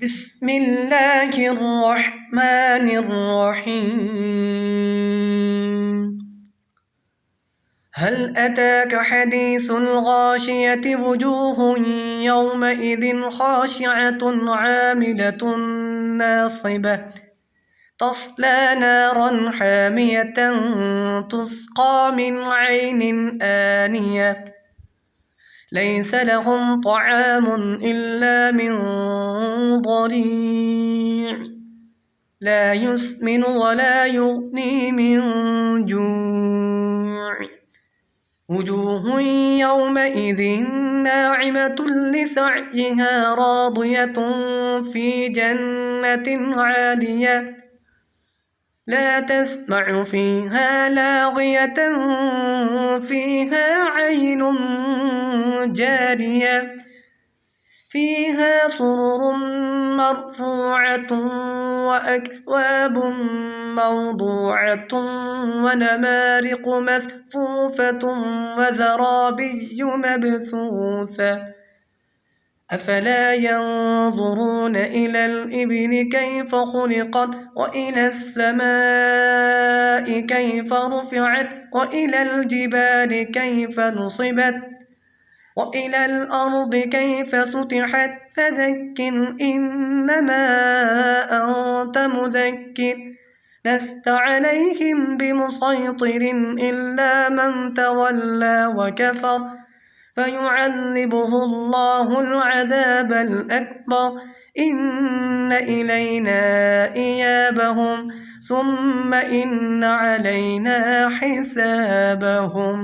بسم الله الرحمن الرحيم. هل أتاك حديث الغاشية؟ وجوه يومئذ خاشعة عاملة ناصبة تصلى نارا حامية تسقى من عين آنية ليس لهم طعام إلا من ضريع لا يسمن ولا يغني من جوع وجوه يومئذ ناعمة لسعيها راضية في جنة عالية لا تسمع فيها لاغية فيها عين جارية فيها سرر مرفوعة وأكواب موضوعة ونمارق مصفوفة وزرابي مبثوثة أفلا ينظرون إلى الإبل كيف خلقت وإلى السماء كيف رفعت وإلى الجبال كيف نصبت وإلى الأرض كيف سطحت فذكر إنما أنت مذكر لست عليهم بمسيطر إلا من تولى وكفر فيعذبه الله العذاب الأكبر إن إلينا إيابهم ثم إن علينا حسابهم.